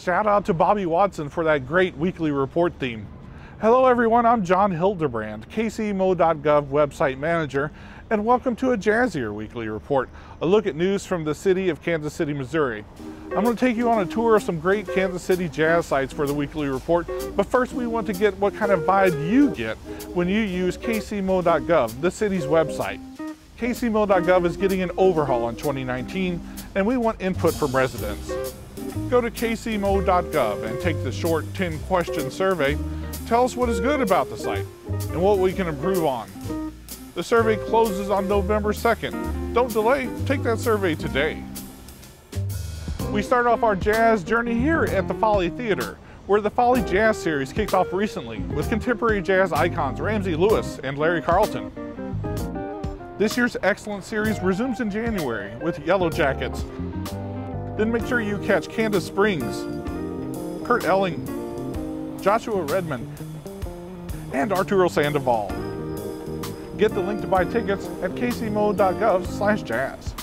Shout out to Bobby Watson for that great weekly report theme. Hello everyone, I'm John Hildebrand, kcmo.gov website manager, and welcome to a jazzier weekly report, a look at news from the city of Kansas City, Missouri. I'm going to take you on a tour of some great Kansas City jazz sites for the weekly report, but first we want to get what kind of vibe you get when you use kcmo.gov, the city's website. kcmo.gov is getting an overhaul in 2019, and we want input from residents. Go to kcmo.gov and take the short 10-question survey. Tell us what is good about the site and what we can improve on. The survey closes on November 2nd. Don't delay, take that survey today. We start off our jazz journey here at the Folly Theater, where the Folly Jazz Series kicks off recently with contemporary jazz icons Ramsey Lewis and Larry Carlton. This year's excellent series resumes in January with Yellow Jackets. Then make sure you catch Candace Springs, Kurt Elling, Joshua Redmond, and Arturo Sandoval. Get the link to buy tickets at kcmo.gov/jazz.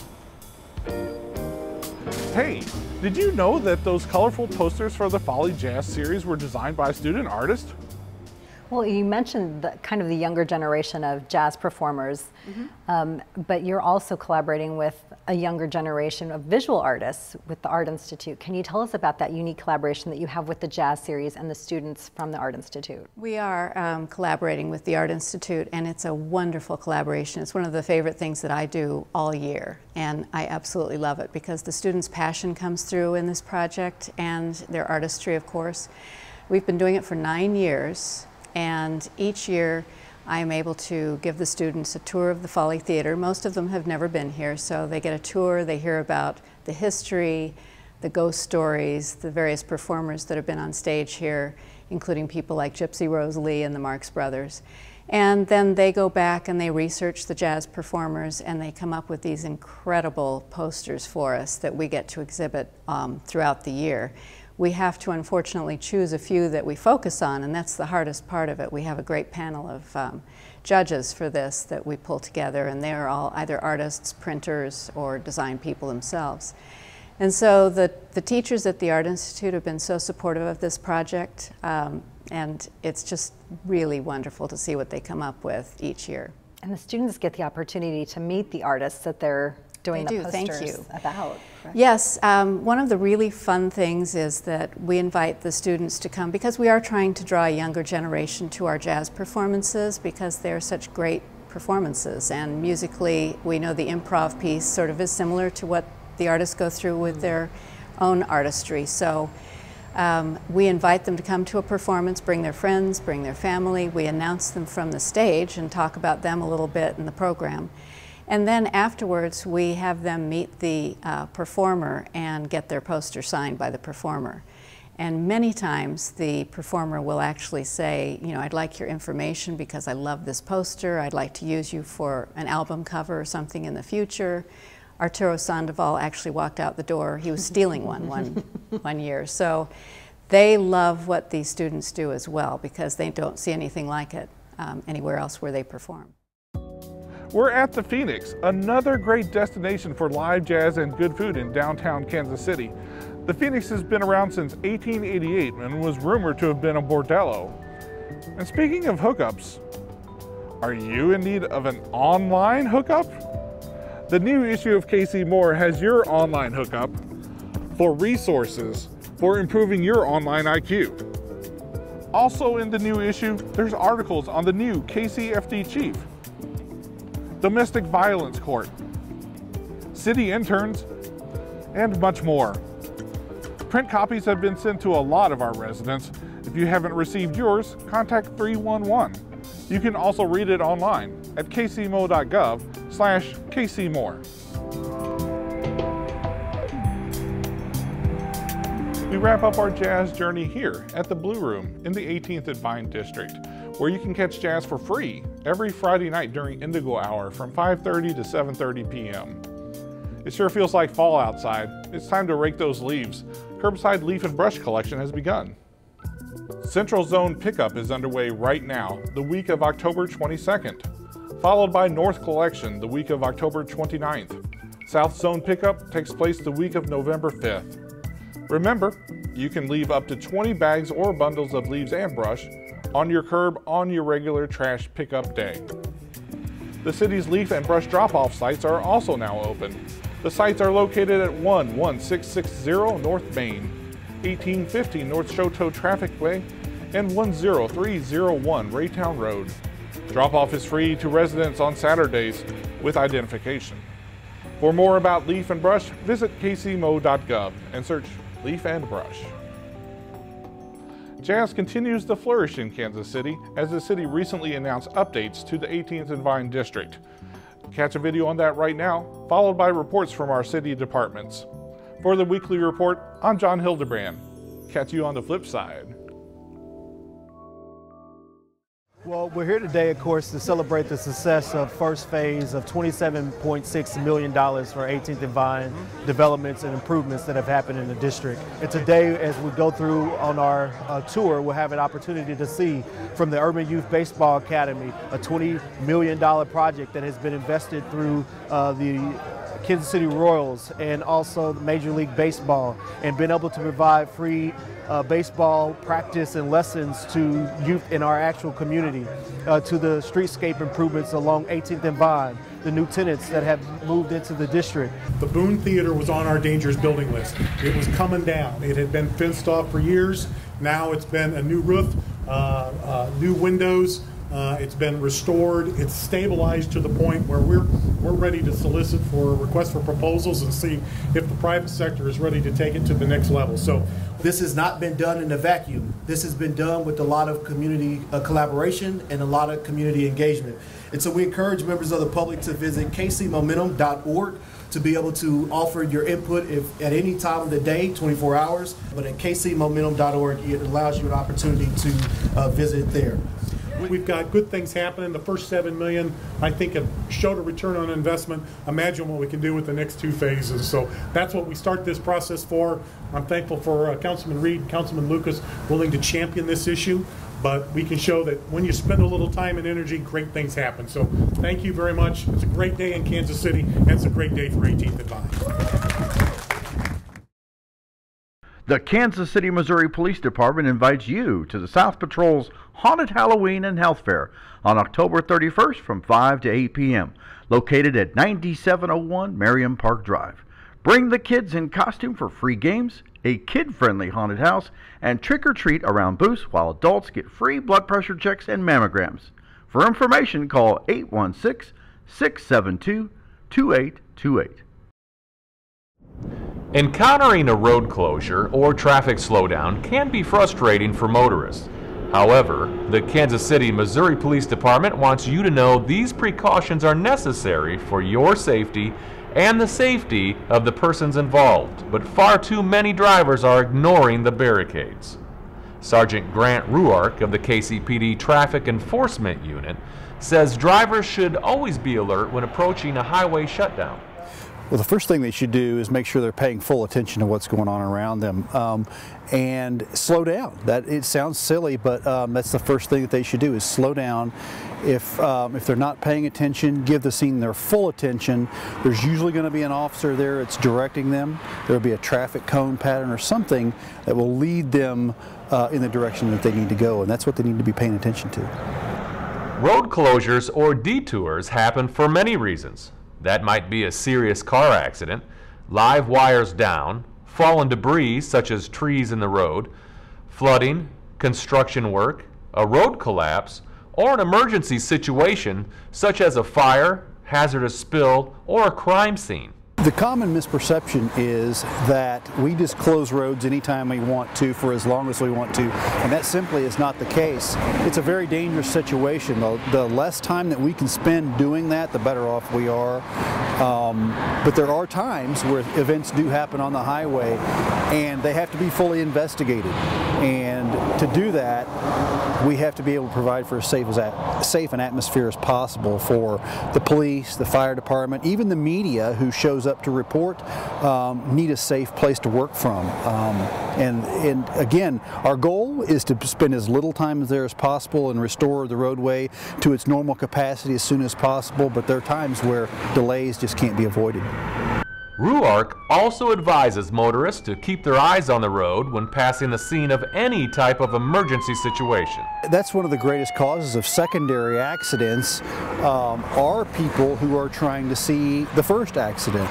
Hey, did you know that those colorful posters for the Folly Jazz Series were designed by a student artist? Well, you mentioned kind of the younger generation of jazz performers, but you're also collaborating with a younger generation of visual artists with the Art Institute. Can you tell us about that unique collaboration that you have with the Jazz Series and the students from the Art Institute? We are collaborating with the Art Institute, and it's a wonderful collaboration. It's one of the favorite things that I do all year, and I absolutely love it because the students' passion comes through in this project and their artistry, of course. We've been doing it for 9 years. And each year I am able to give the students a tour of the Folly Theater. Most of them have never been here, so they get a tour, they hear about the history, the ghost stories, the various performers that have been on stage here, including people like Gypsy Rose Lee and the Marx Brothers. And then they go back and they research the jazz performers, and they come up with these incredible posters for us that we get to exhibit throughout the year. We have to unfortunately choose a few that we focus on, and that's the hardest part of it. We have a great panel of judges for this that we pull together, and they're all either artists, printers, or design people themselves. And so the teachers at the Art Institute have been so supportive of this project, and it's just really wonderful to see what they come up with each year. And the students get the opportunity to meet the artists that they're doing the posters about. Correct? Yes, one of the really fun things is that we invite the students to come because we are trying to draw a younger generation to our jazz performances because they're such great performances, and musically we know the improv piece sort of is similar to what the artists go through with their own artistry. So we invite them to come to a performance, bring their friends, bring their family. We announce them from the stage and talk about them a little bit in the program. And then afterwards, we have them meet the performer and get their poster signed by the performer. And many times, the performer will actually say, you know, I'd like your information because I love this poster. I'd like to use you for an album cover or something in the future. Arturo Sandoval actually walked out the door. He was stealing one year. So they love what these students do as well because they don't see anything like it anywhere else where they perform. We're at the Phoenix, another great destination for live jazz and good food in downtown Kansas City. The Phoenix has been around since 1888 and was rumored to have been a bordello. And speaking of hookups, are you in need of an online hookup? The new issue of KC More has your online hookup for resources for improving your online IQ. Also in the new issue, there's articles on the new KCFD chief, domestic violence court, city interns, and much more. Print copies have been sent to a lot of our residents. If you haven't received yours, contact 311. You can also read it online at kcmo.gov/kcmore. We wrap up our jazz journey here at the Blue Room in the 18th and Vine District, where you can catch jazz for free every Friday night during Indigo Hour from 5:30 to 7:30 p.m. It sure feels like fall outside. It's time to rake those leaves. Curbside leaf and brush collection has begun. Central Zone Pickup is underway right now, the week of October 22nd, followed by North Collection the week of October 29th. South Zone Pickup takes place the week of November 5th. Remember, You can leave up to 20 bags or bundles of leaves and brush on your curb on your regular trash pickup day. The city's leaf and brush drop-off sites are also now open. The sites are located at 11660 North Main, 1850 North Shoto Traffic Way, and 10301 Raytown Road. Drop-off is free to residents on Saturdays with identification. For more about leaf and brush, visit kcmo.gov and search leaf and brush. Jazz continues to flourish in Kansas City as the city recently announced updates to the 18th and Vine District. Catch a video on that right now, followed by reports from our city departments. For the Weekly Report, I'm John Hildebrand. Catch you on the flip side. Well, we're here today, of course, to celebrate the success of first phase of $27.6 million for 18th and Vine developments and improvements that have happened in the district. And today, as we go through on our tour, we'll have an opportunity to see from the Urban Youth Baseball Academy, a $20 million project that has been invested through the Kansas City Royals and also Major League Baseball, and been able to provide free baseball practice and lessons to youth in our actual community, to the streetscape improvements along 18th and Vine, the new tenants that have moved into the district. The Boone Theater was on our dangerous building list. It was coming down. It had been fenced off for years. Now it's been a new roof, new windows. It's been restored. It's stabilized to the point where we're ready to solicit for requests for proposals and see if the private sector is ready to take it to the next level. So this has not been done in a vacuum. This has been done with a lot of community collaboration and a lot of community engagement. And so we encourage members of the public to visit kcmo.gov to be able to offer your input at any time of the day, 24 hours. But at kcmo.gov, it allows you an opportunity to visit there. We've got good things happening. The first $7 million, I think, have showed a return on investment. Imagine what we can do with the next two phases. So that's what we start this process for. I'm thankful for Councilman Reed, Councilman Lucas, willing to champion this issue. But we can show that when you spend a little time and energy, great things happen. So thank you very much. It's a great day in Kansas City, and it's a great day for 18th and Vine. The Kansas City, Missouri Police Department invites you to the South Patrol's Haunted Halloween and Health Fair on October 31st from 5 to 8 p.m., located at 9701 Merriam Park Drive. Bring the kids in costume for free games, a kid-friendly haunted house, and trick-or-treat around booths while adults get free blood pressure checks and mammograms. For information, call 816-672-2828. Encountering a road closure or traffic slowdown can be frustrating for motorists. However, the Kansas City, Missouri Police Department wants you to know these precautions are necessary for your safety and the safety of the persons involved, but far too many drivers are ignoring the barricades. Sergeant Grant Ruark of the KCPD Traffic Enforcement Unit says drivers should always be alert when approaching a highway shutdown. Well, the first thing they should do is make sure they're paying full attention to what's going on around them and slow down. It sounds silly, but that's the first thing that they should do is slow down. If they're not paying attention, give the scene their full attention. There's usually going to be an officer there that's directing them. There will be a traffic cone pattern or something that will lead them in the direction that they need to go, and that's what they need to be paying attention to. Road closures or detours happen for many reasons. That might be a serious car accident, live wires down, fallen debris such as trees in the road, flooding, construction work, a road collapse, or an emergency situation such as a fire, hazardous spill, or a crime scene. The common misperception is that we just close roads anytime we want to for as long as we want to, and that simply is not the case. It's a very dangerous situation. The less time that we can spend doing that, the better off we are. But there are times where events do happen on the highway and they have to be fully investigated. And to do that, we have to be able to provide for as safe an atmosphere as possible for the police, the fire department, even the media who shows up to report need a safe place to work from. And again, our goal is to spend as little time there as possible and restore the roadway to its normal capacity as soon as possible, but there are times where delays just can't be avoided. RUARC also advises motorists to keep their eyes on the road when passing the scene of any type of emergency situation. That's one of the greatest causes of secondary accidents, are people who are trying to see the first accident.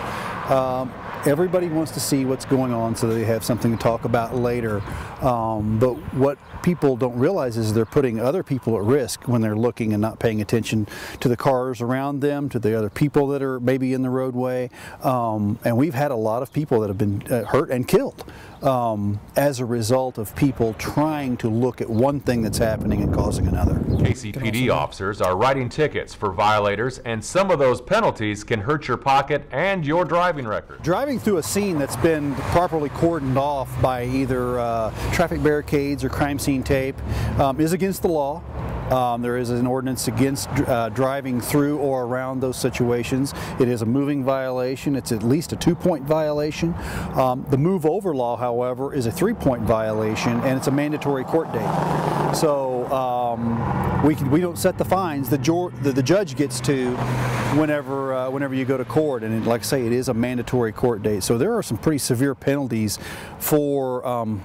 Everybody wants to see what's going on so they have something to talk about later. But what people don't realize is they're putting other people at risk when they're looking and not paying attention to the cars around them, to the other people that are maybe in the roadway. And we've had a lot of people that have been hurt and killed as a result of people trying to look at one thing that's happening and causing another. KCPD officers are writing tickets for violators, and some of those penalties can hurt your pocket and your driving record. Driving through a scene that's been properly cordoned off by either traffic barricades or crime scene tape is against the law. There is an ordinance against driving through or around those situations. It is a moving violation. It's at least a 2-point violation. The move over law, however, is a 3-point violation, and it's a mandatory court date. So we don't set the fines. The judge gets to whenever you go to court, and like I say, it is a mandatory court date. So there are some pretty severe penalties for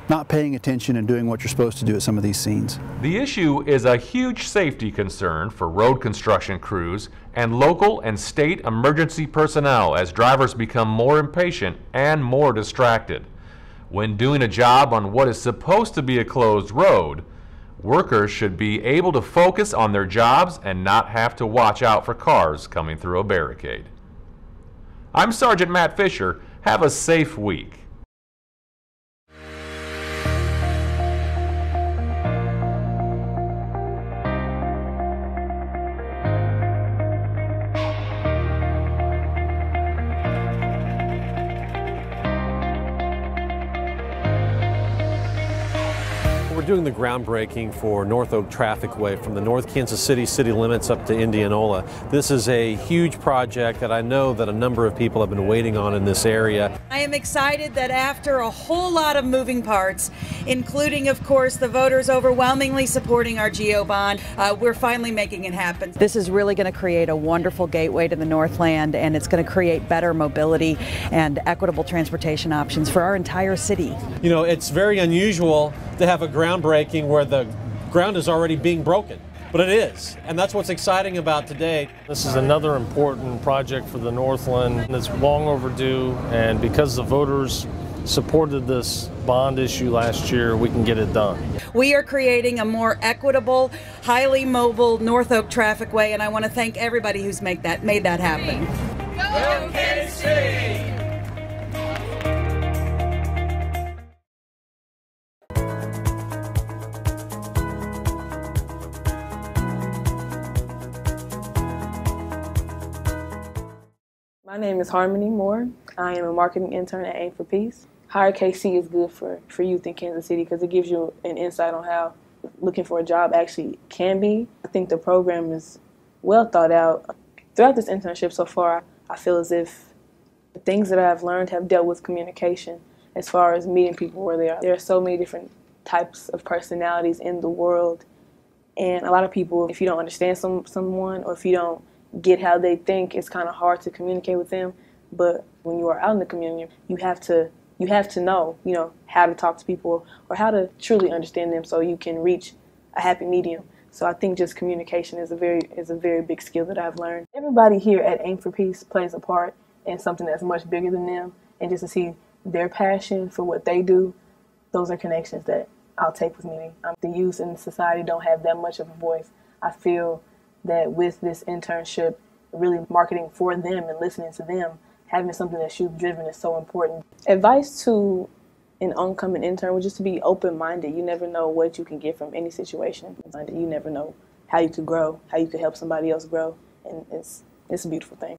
not paying attention and doing what you're supposed to do at some of these scenes. The issue is a huge safety concern for road construction crews and local and state emergency personnel as drivers become more impatient and more distracted. When doing a job on what is supposed to be a closed road, workers should be able to focus on their jobs and not have to watch out for cars coming through a barricade. I'm Sergeant Matt Fisher. Have a safe week. We're doing the groundbreaking for North Oak Trafficway from the North Kansas City city limits up to Indianola. This is a huge project that I know that a number of people have been waiting on in this area. I am excited that after a whole lot of moving parts, including, of course, the voters overwhelmingly supporting our GO bond, we're finally making it happen. This is really going to create a wonderful gateway to the Northland, and it's going to create better mobility and equitable transportation options for our entire city. You know, it's very unusual to have a groundbreaking where the ground is already being broken, but it is, and that's what's exciting about today. This is another important project for the Northland. It's long overdue, and because the voters supported this bond issue last year, we can get it done. We are creating a more equitable, highly mobile North Oak Trafficway, and I want to thank everybody who's made that happen. Go KC! My name is Harmony Moore. I am a marketing intern at Aim for Peace. Hire KC is good for youth in Kansas City because it gives you an insight on how looking for a job actually can be. I think the program is well thought out. Throughout this internship so far, I feel as if the things that I've learned have dealt with communication as far as meeting people where they are. There are so many different types of personalities in the world, and a lot of people, if you don't understand someone or if you don't get how they think, it's kind of hard to communicate with them. But when you are out in the community, you have to know, how to talk to people or how to truly understand them so you can reach a happy medium. So I think just communication is a very big skill that I've learned. Everybody here at Aim for Peace plays a part in something that's much bigger than them, and just to see their passion for what they do, those are connections that I'll take with me. The youth in society don't have that much of a voice. I feel that with this internship, really marketing for them and listening to them, having something that's youth-driven is so important. Advice to an oncoming intern would just to be open-minded. You never know what you can get from any situation. You never know how you could grow, how you could help somebody else grow, and it's a beautiful thing.